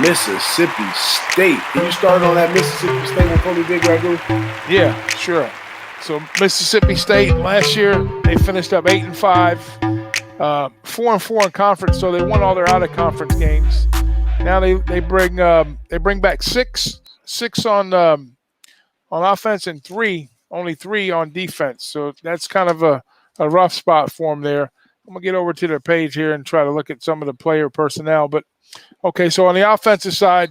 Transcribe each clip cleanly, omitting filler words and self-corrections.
Mississippi State. Can you start on that Mississippi State one for me, BigRagoo? Yeah, sure. So Mississippi State last year they finished up 8-5, 4-4 in conference. So they won all their out of conference games. Now they bring back six on offense and only three on defense. So that's kind of a rough spot for them there. I'm gonna get over to their page here and try to look at some of the player personnel. But okay, so on the offensive side,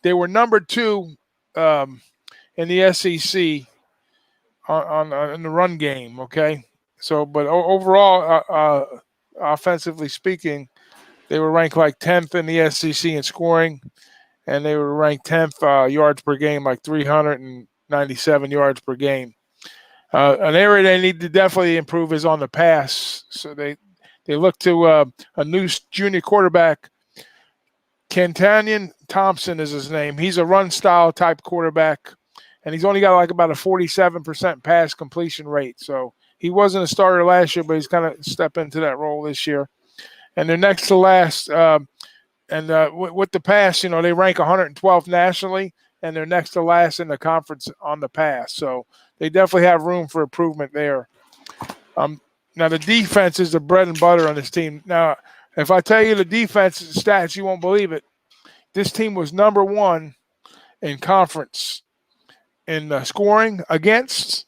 they were number 2 in the SEC in the run game. Okay, so but overall, offensively speaking, they were ranked like 10th in the SEC in scoring, and they were ranked 10th yards per game, like 397 yards per game. An area they need to definitely improve is on the pass. So they look to a new junior quarterback. Kentanian Thompson is his name. He's a run-style type quarterback, and he's only got like about a 47% pass completion rate. So he wasn't a starter last year, but he's kind of stepped into that role this year. And they're next to last. With the pass, they rank 112th nationally, and they're next to last in the conference on the pass. So they definitely have room for improvement there. Now, the defense is the bread and butter on this team. Now, if I tell you the defense stats, you won't believe it. This team was number 1 in conference in scoring against,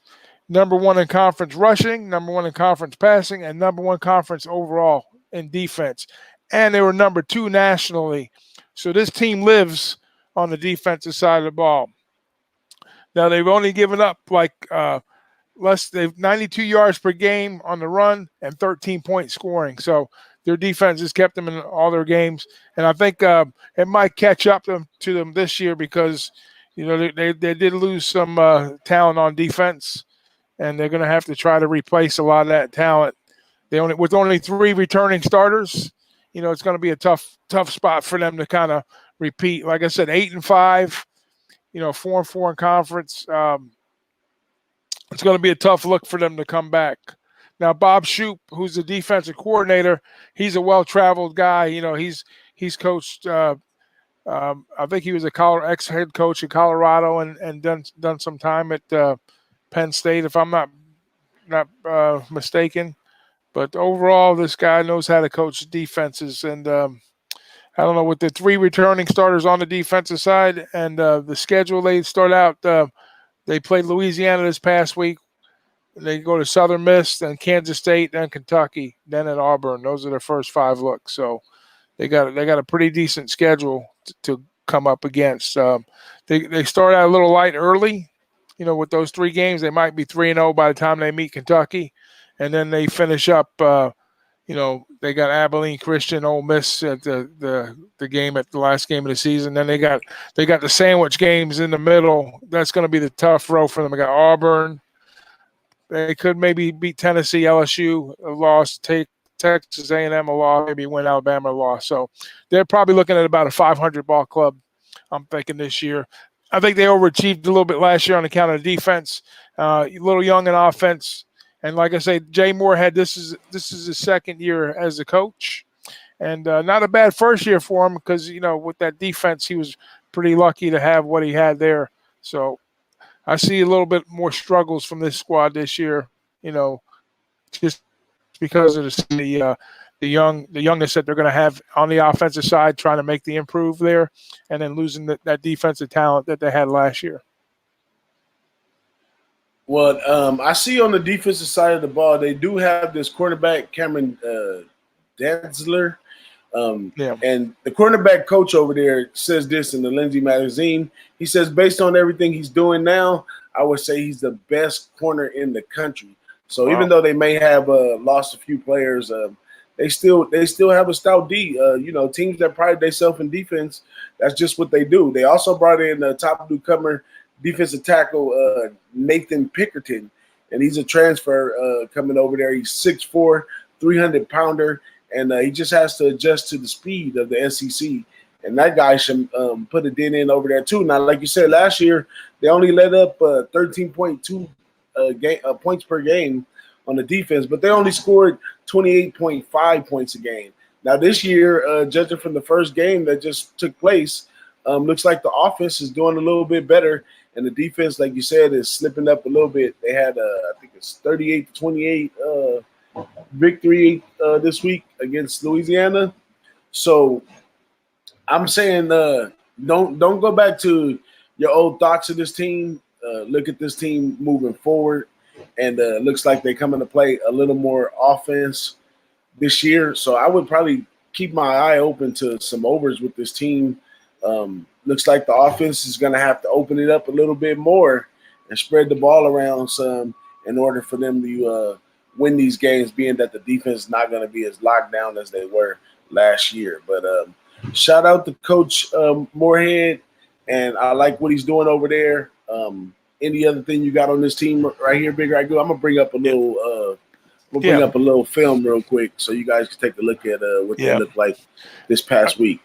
number 1 in conference rushing, number 1 in conference passing, and number 1 conference overall in defense. And they were number 2 nationally. So this team lives on the defensive side of the ball. Now, they've only given up like they've 92 yards per game on the run and 13-point scoring. So their defense has kept them in all their games. And I think it might catch up to them this year because, they did lose some talent on defense, and they're going to have to try to replace a lot of that talent. With only 3 returning starters, it's going to be a tough spot for them to kind of repeat. Like I said, 8-5, 4-4 in conference. It's going to be a tough look for them to come back. Now, Bob Shoop, who's the defensive coordinator, he's a well-traveled guy. He's coached. I think he was ex-head coach in Colorado and done some time at Penn State, if I'm not mistaken. But overall, this guy knows how to coach defenses. And I don't know, with the 3 returning starters on the defensive side and the schedule they start out, they played Louisiana this past week. They go to Southern Miss, then Kansas State, then Kentucky, then at Auburn. Those are their first 5 looks. So they got a pretty decent schedule to come up against. They start out a little light early. With those 3 games, they might be 3-0 by the time they meet Kentucky. And then they finish up, they got Abilene Christian, Ole Miss at the game at the last game of the season. Then they got the sandwich games in the middle. That's going to be the tough row for them. They got Auburn. They could maybe beat Tennessee, LSU, a loss, take Texas A&M a loss, maybe win Alabama a loss. So they're probably looking at about a 500 ball club, I'm thinking, this year. I think they overachieved a little bit last year on account of defense, a little young in offense. And like I say, Jay Moorhead, this is his second year as a coach, and not a bad first year for him because with that defense, he was pretty lucky to have what he had there. So I see a little bit more struggles from this squad this year, just because of the youngness that they're going to have on the offensive side, trying to make the improve there, and then losing that defensive talent that they had last year. Well, I see on the defensive side of the ball, they do have this quarterback, Cameron Dantzler. And the quarterback coach over there says this in the Lindsay magazine. He says, based on everything he's doing now, I would say he's the best corner in the country. So even though they may have lost a few players, they still have a stout D. Teams that pride themselves in defense, that's just what they do. They also brought in the top newcomer defensive tackle Nathan Pickerton, and he's a transfer coming over there. He's 6'4", 300-pounder, and he just has to adjust to the speed of the SEC. And that guy should put a dent in over there too. Now, like you said, last year they only let up 13.2 points per game on the defense, but they only scored 28.5 points a game. Now this year, judging from the first game that just took place, looks like the offense is doing a little bit better, and the defense, like you said, is slipping up a little bit. They had, I think it's 38-28 victory this week against Louisiana. So I'm saying, don't go back to your old thoughts of this team. Look at this team moving forward, and looks like they're coming to play a little more offense this year. So I would probably keep my eye open to some overs with this team. Looks like the offense is going to have to open it up a little bit more and spread the ball around some in order for them to win these games, being that the defense is not going to be as locked down as they were last year. But shout out to Coach Moorhead, and I like what he's doing over there. Any other thing you got on this team right here, BigRagoo? I'm gonna bring up a little. We'll bring up a little film real quick so you guys can take a look at what they look like this past week.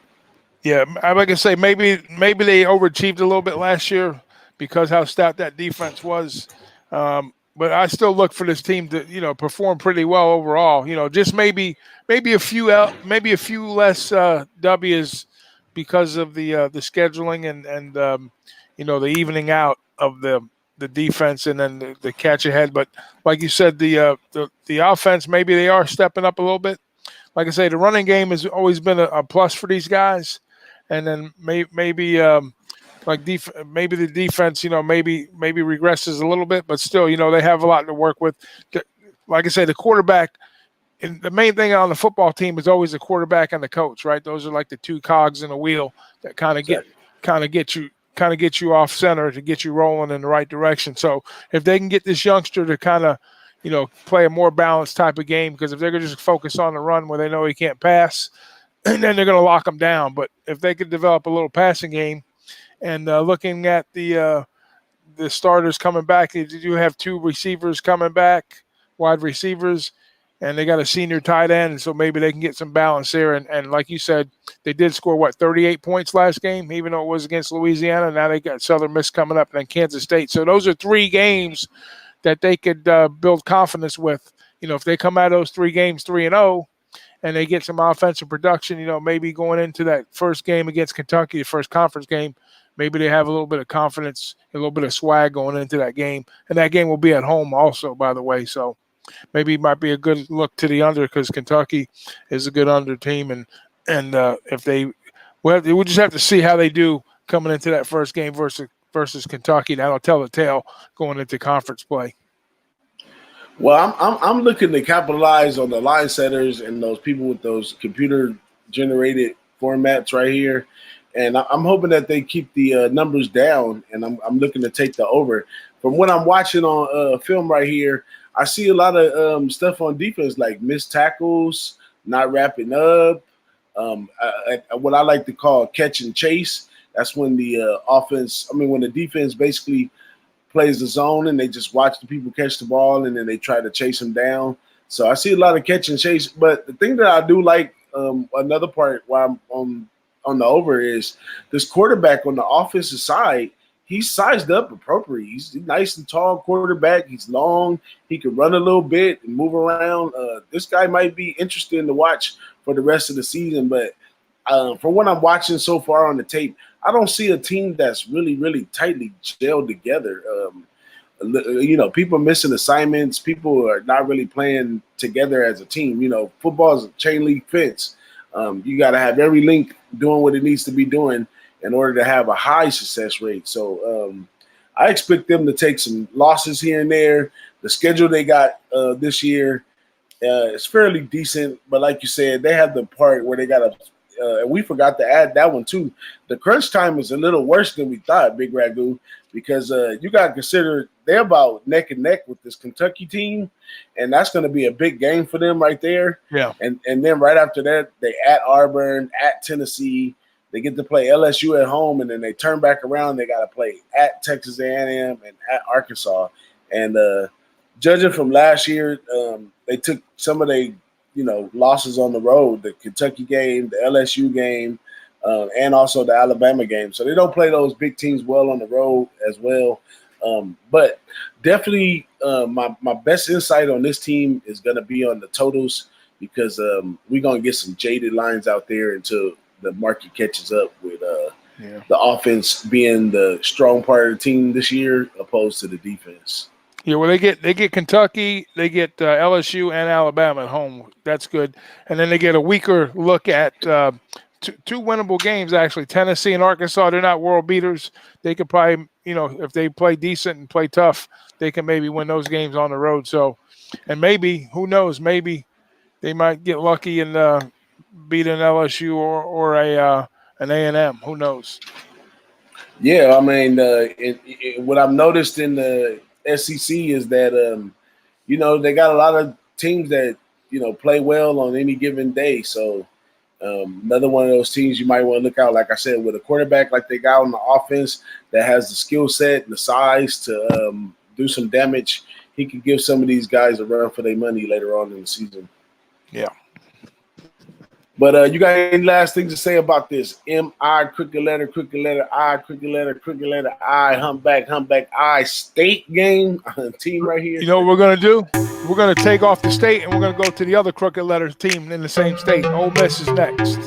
Yeah, I'm like to say maybe they overachieved a little bit last year because how stout that defense was. But I still look for this team to perform pretty well overall. Just maybe a few less W's because of the scheduling and the evening out of the defense and then the catch ahead. But like you said, the offense, maybe they are stepping up a little bit. Like I say, the running game has always been a plus for these guys. And then maybe the defense, maybe regresses a little bit, but still, they have a lot to work with. Like I say, the quarterback, and the main thing on the football team is always the quarterback and the coach, right? Those are like the two cogs in a wheel that kind of get you off center to get you rolling in the right direction. So if they can get this youngster to kind of, play a more balanced type of game, because if they're going to just focus on the run where they know he can't pass, and then they're going to lock them down. But if they could develop a little passing game, and looking at the starters coming back, you do have two receivers coming back, wide receivers, and they got a senior tight end, and so maybe they can get some balance there. And like you said, they did score, 38 points last game, even though it was against Louisiana. Now they got Southern Miss coming up and then Kansas State. So those are 3 games that they could build confidence with. If they come out of those 3 games 3-0, and they get some offensive production, maybe going into that first game against Kentucky, the first conference game, maybe they have a little bit of confidence, a little bit of swag going into that game. And that game will be at home also, by the way. So maybe it might be a good look to the under, because Kentucky is a good under team. And if we'll just have to see how they do coming into that first game versus Kentucky. That'll tell the tale going into conference play. Well, I'm looking to capitalize on the line setters and those people with those computer generated formats right here, and I'm hoping that they keep the numbers down. And I'm looking to take the over. From what I'm watching on film right here, I see a lot of stuff on defense, like missed tackles, not wrapping up, what I like to call catch and chase. That's when the when the defense basically plays the zone and they just watch the people catch the ball and then they try to chase them down. So I see a lot of catch and chase. But the thing that I do like, another part while I'm on the over, is this quarterback on the offensive side. He's sized up appropriately. He's a nice and tall quarterback. He's long. He can run a little bit and move around. This guy might be interesting to watch for the rest of the season. But from what I'm watching so far on the tape, I don't see a team that's really, really tightly gelled together. People missing assignments. People are not really playing together as a team. Football is a chain link fence. You got to have every link doing what it needs to be doing in order to have a high success rate. So I expect them to take some losses here and there. The schedule they got this year is fairly decent. But like you said, they have the part where they got to and we forgot to add that one too. The crunch time is a little worse than we thought, BigRagoo, because you got to consider they're about neck and neck with this Kentucky team, and that's going to be a big game for them right there. Yeah. And then right after that, they at Auburn, at Tennessee. They get to play LSU at home, and then they turn back around. They got to play at Texas A&M and at Arkansas. And judging from last year, they took some of their losses on the road, the Kentucky game, the LSU game, and also the Alabama game. So they don't play those big teams well on the road as well. But definitely my best insight on this team is going to be on the totals, because we're going to get some jaded lines out there until the market catches up with the offense being the strong part of the team this year, opposed to the defense. Yeah, well, they get Kentucky, they get LSU and Alabama at home. That's good, and then they get a weaker look at two winnable games. Actually, Tennessee and Arkansas. They're not world beaters. They could probably, if they play decent and play tough, they can maybe win those games on the road. So, and maybe, who knows? Maybe they might get lucky and beat an LSU or an A&M. Who knows? Yeah, I mean, what I've noticed in the SEC is that they got a lot of teams that play well on any given day. So another one of those teams you might want to look out. Like I said, with a quarterback like they got on the offense that has the skill set and the size to do some damage, he could give some of these guys a run for their money later on in the season. Yeah. But you got any last things to say about this M-I, crooked letter, I, crooked letter, I, humpback, I, state game team right here? You know what we're going to do? We're going to take off the state, and we're going to go to the other crooked letter team in the same state. Ole Miss is next.